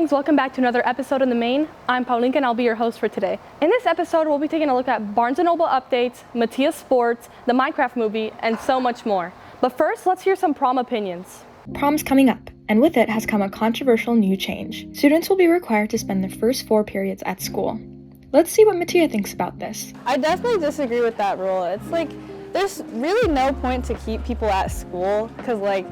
Mustangs, welcome back to another episode in the main. I'm Paulinka and I'll be your host for today. In this episode, we'll be taking a look at Barnes & Noble updates, Metea Sports, the Minecraft movie, and so much more. But first, let's hear some prom opinions. Prom's coming up, and with it has come a controversial new change. Students will be required to spend the first 4 periods at school. Let's see what Metea thinks about this. I definitely disagree with that rule. It's like, there's really no point to keep people at school, because like,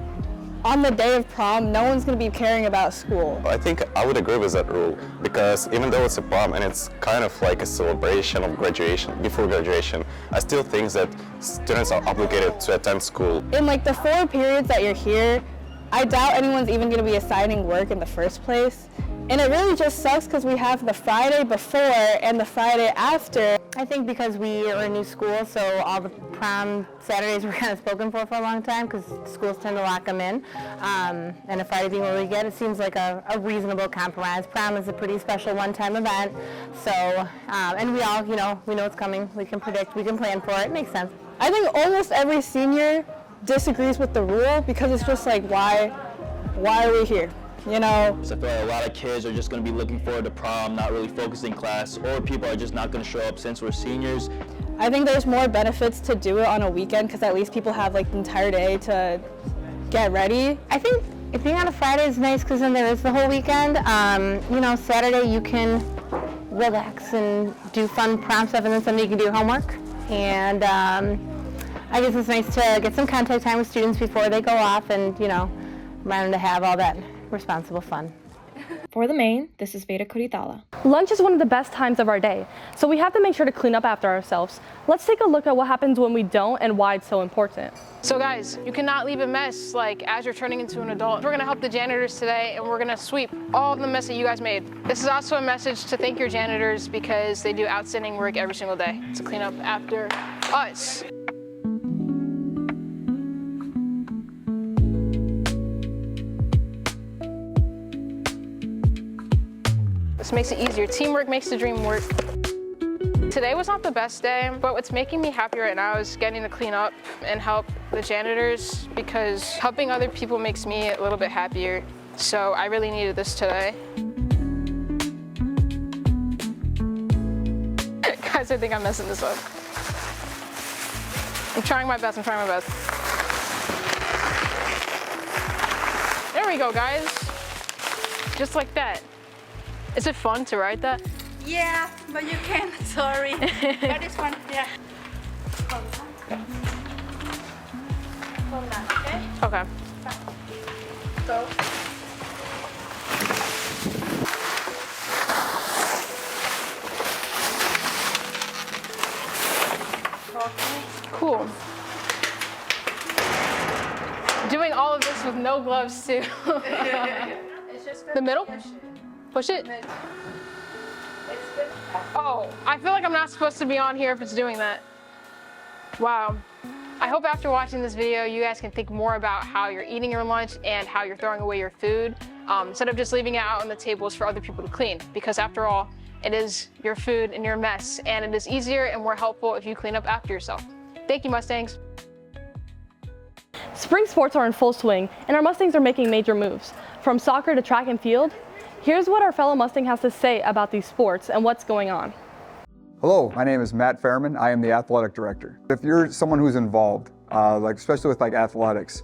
on the day of prom, no one's going to be caring about school. I think I would agree with that rule, because even though it's a prom and it's kind of like a celebration of graduation, before graduation, I still think that students are obligated to attend school. In like the 4 periods that you're here, I doubt anyone's even going to be assigning work in the first place. And it really just sucks because we have the Friday before and the Friday after. I think because we are a new school, so all the prom Saturdays were kind of spoken for a long time because schools tend to lock them in. And a Friday being what we get, it seems like a reasonable compromise. Prom is a pretty special one-time event, so, and we all, we know it's coming. We can predict, we can plan for it. It makes sense. I think almost every senior disagrees with the rule because it's just like, why are we here? So I feel like a lot of kids are just going to be looking forward to prom, not really focusing in class, or people are just not going to show up since we're seniors. I think there's more benefits to do it on a weekend because at least people have like the entire day to get ready. I think if being on a Friday is nice because then there is the whole weekend. Saturday you can relax and do fun prom stuff, and then Sunday you can do homework. And I guess it's nice to get some contact time with students before they go off and, remind them to have all that responsible fun. For the main, this is Veda Kuritala. Lunch is one of the best times of our day, so we have to make sure to clean up after ourselves. Let's take a look at what happens when we don't and why it's so important. So guys, you cannot leave a mess as you're turning into an adult. We're gonna help the janitors today and we're gonna sweep all the mess that you guys made. This is also a message to thank your janitors because they do outstanding work every single day to clean up after us. This makes it easier. Teamwork makes the dream work. Today was not the best day, but what's making me happy right now is getting to clean up and help the janitors because helping other people makes me a little bit happier. So I really needed this today. Guys, I think I'm messing this up. I'm trying my best, There we go, guys. Just like that. Is it fun to write that? Yeah, but you can't, sorry. But it's fun, yeah. Hold that, okay? Okay. Go. Cool. Doing all of this with no gloves too. It's just The middle? Push it? Oh, I feel like I'm not supposed to be on here if it's doing that. Wow. I hope after watching this video, you guys can think more about how you're eating your lunch and how you're throwing away your food, instead of just leaving it out on the tables for other people to clean. Because after all, it is your food and your mess, and it is easier and more helpful if you clean up after yourself. Thank you, Mustangs. Spring sports are in full swing, and our Mustangs are making major moves. From soccer to track and field, here's what our fellow Mustang has to say about these sports and what's going on. Hello, my name is Matt Fairman. I am the athletic director. If you're someone who's involved, especially with athletics,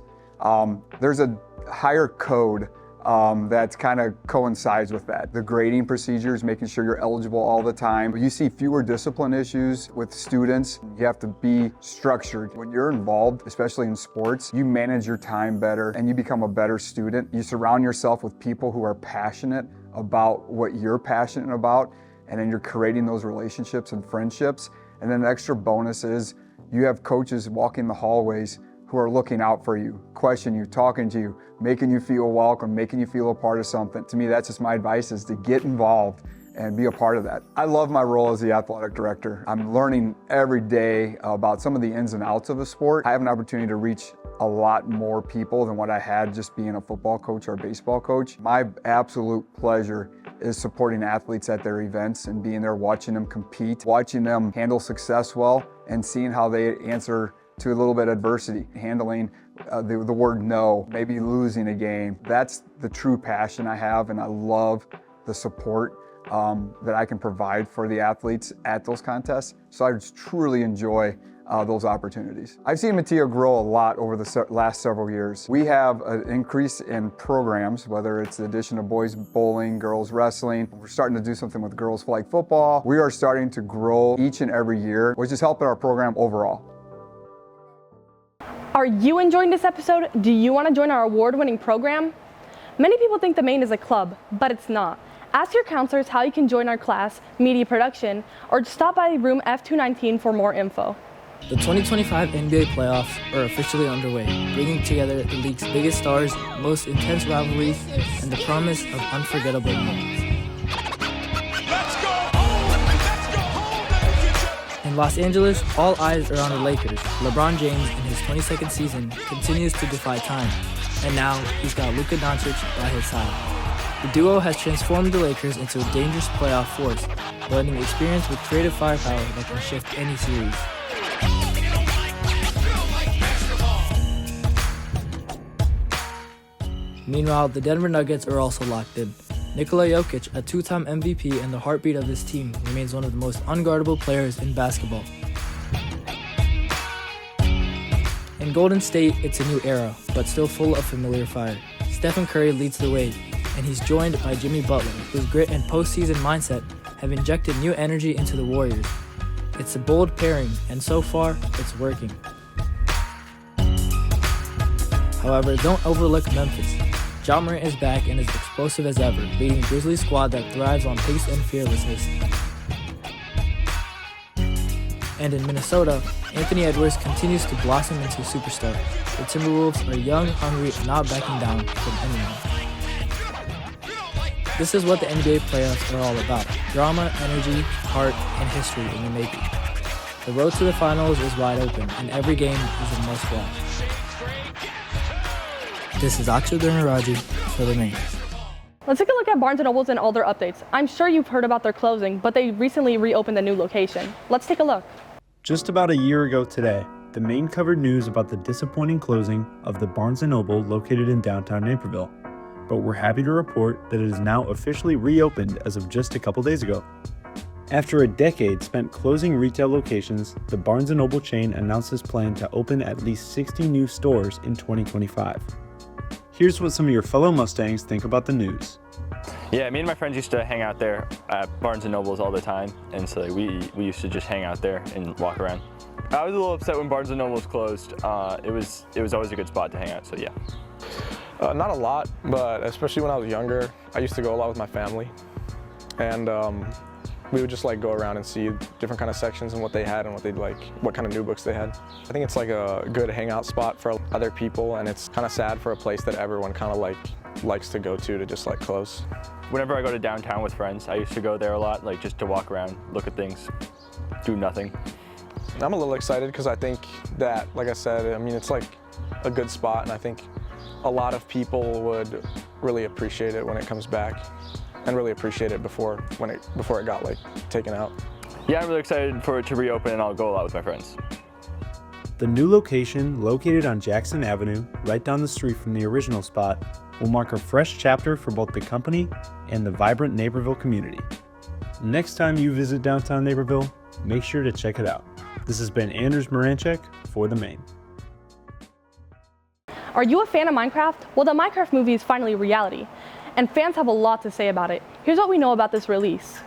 there's a higher code that kind of coincides with that. The grading procedures, making sure you're eligible all the time. You see fewer discipline issues with students. You have to be structured. When you're involved, especially in sports, you manage your time better and you become a better student. You surround yourself with people who are passionate about what you're passionate about, and then you're creating those relationships and friendships. And then the extra bonus is you have coaches walking the hallways who are looking out for you, questioning you, talking to you, making you feel welcome, making you feel a part of something. To me, that's just my advice, is to get involved and be a part of that. I love my role as the athletic director. I'm learning every day about some of the ins and outs of the sport. I have an opportunity to reach a lot more people than what I had just being a football coach or a baseball coach. My absolute pleasure is supporting athletes at their events and being there, watching them compete, watching them handle success well, and seeing how they answer to a little bit of adversity, handling the word no, maybe losing a game. That's the true passion I have, and I love the support that I can provide for the athletes at those contests. So I just truly enjoy those opportunities. I've seen Metea grow a lot over the last several years. We have an increase in programs, whether it's the addition of boys bowling, girls wrestling. We're starting to do something with girls flag football. We are starting to grow each and every year, which is helping our program overall. Are you enjoying this episode? Do you want to join our award-winning program? Many people think the Maine is a club, but it's not. Ask your counselors how you can join our class, Media Production, or just stop by room F219 for more info. The 2025 NBA playoffs are officially underway, bringing together the league's biggest stars, most intense rivalries, and the promise of unforgettable moments. In Los Angeles, all eyes are on the Lakers. LeBron James, in his 22nd season, continues to defy time, and now he's got Luka Doncic by his side. The duo has transformed the Lakers into a dangerous playoff force, blending experience with creative firepower that can shift any series. Meanwhile, the Denver Nuggets are also locked in. Nikola Jokic, a two-time MVP and the heartbeat of this team, remains one of the most unguardable players in basketball. In Golden State, it's a new era, but still full of familiar fire. Stephen Curry leads the way, and he's joined by Jimmy Butler, whose grit and postseason mindset have injected new energy into the Warriors. It's a bold pairing, and so far, it's working. However, don't overlook Memphis. Ja Morant is back and is explosive as ever, leading a Grizzlies squad that thrives on pace and fearlessness. And in Minnesota, Anthony Edwards continues to blossom into a superstar. The Timberwolves are young, hungry, and not backing down from anyone. This is what the NBA playoffs are all about: drama, energy, heart, and history in the making. The road to the finals is wide open, and every game is a must-watch. This is Akshay Dharmaraju for the Maine. Let's take a look at Barnes & Noble's and all their updates. I'm sure you've heard about their closing, but they recently reopened a new location. Let's take a look. Just about a year ago today, the Maine covered news about the disappointing closing of the Barnes & Noble located in downtown Naperville. But we're happy to report that it is now officially reopened as of just a couple days ago. After a decade spent closing retail locations, the Barnes & Noble chain announced its plan to open at least 60 new stores in 2025. Here's what some of your fellow Mustangs think about the news. Yeah, me and my friends used to hang out there at Barnes & Noble's all the time, and so we used to just hang out there and walk around. I was a little upset when Barnes & Noble's closed. It was always a good spot to hang out, so yeah. Not a lot, but especially when I was younger, I used to go a lot with my family, and we would just like go around and see different kind of sections and what they had and what kind of new books they had. I think it's like a good hangout spot for other people, and it's kind of sad for a place that everyone kind of likes to go to just like close. Whenever I go to downtown with friends, I used to go there a lot, like just to walk around, look at things, do nothing. I'm a little excited because I think that, like I said, I mean, it's like a good spot, and I think a lot of people would really appreciate it when it comes back, and really appreciate it before it got like taken out. Yeah, I'm really excited for it to reopen, and I'll go a lot with my friends. The new location, located on Jackson Avenue, right down the street from the original spot, will mark a fresh chapter for both the company and the vibrant Naperville community. Next time you visit downtown Naperville, make sure to check it out. This has been Anders Moranchek for the Maine. Are you a fan of Minecraft? Well, the Minecraft movie is finally reality, and fans have a lot to say about it. Here's what we know about this release.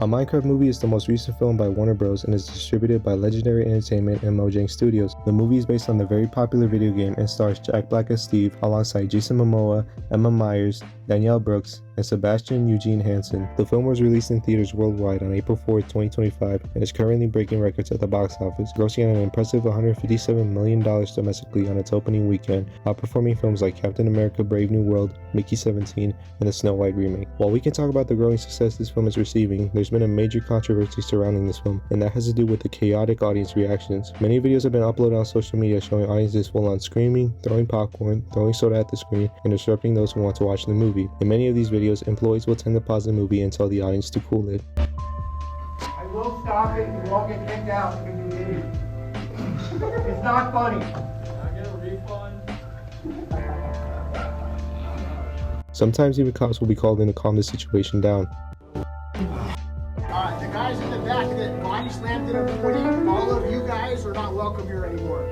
A Minecraft movie is the most recent film by Warner Bros. And is distributed by Legendary Entertainment and Mojang Studios. The movie is based on the very popular video game and stars Jack Black as Steve alongside Jason Momoa, Emma Myers, Danielle Brooks, and Sebastian Eugene Hansen. The film was released in theaters worldwide on April 4, 2025 and is currently breaking records at the box office, grossing at an impressive $157 million domestically on its opening weekend, outperforming films like Captain America Brave New World, Mickey 17, and the Snow White remake. While we can talk about the growing success this film is receiving, there's been a major controversy surrounding this film, and that has to do with the chaotic audience reactions. Many videos have been uploaded on social media showing audiences full on screaming, throwing popcorn, throwing soda at the screen, and disrupting those who want to watch the movie. In many of these videos, employees will tend to pause the movie and tell the audience to cool it. I will stop it, you won't get kicked out because you did it. It's not funny. Can I get a refund? Sometimes even cops will be called in to calm the situation down. The guys in the back that body slammed in a podium, all of you guys are not welcome here anymore.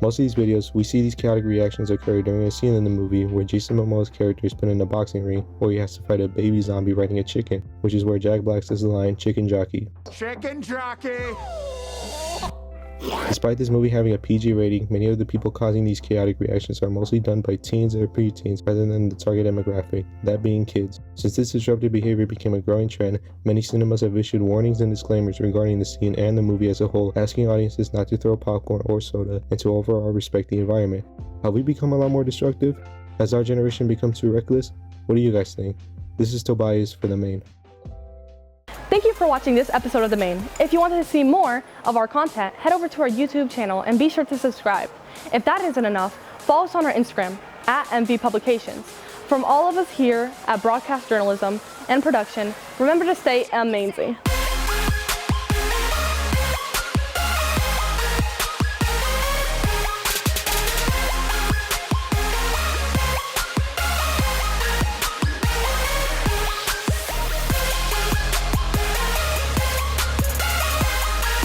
Most of these videos, we see these chaotic reactions occur during a scene in the movie where Jason Momoa's character is put in a boxing ring where he has to fight a baby zombie riding a chicken, which is where Jack Black says the line, "Chicken jockey." Chicken jockey! Despite this movie having a PG rating, many of the people causing these chaotic reactions are mostly done by teens or preteens rather than the target demographic, that being kids. Since this disruptive behavior became a growing trend, many cinemas have issued warnings and disclaimers regarding the scene and the movie as a whole, asking audiences not to throw popcorn or soda and to overall respect the environment. Have we become a lot more destructive? Has our generation become too reckless? What do you guys think? This is Tobias for The Main. Thank you for watching this episode of The Main. If you want to see more of our content, head over to our YouTube channel and be sure to subscribe. If that isn't enough, follow us on our Instagram @MV Publications. From all of us here at Broadcast Journalism and Production, remember to stay amazing.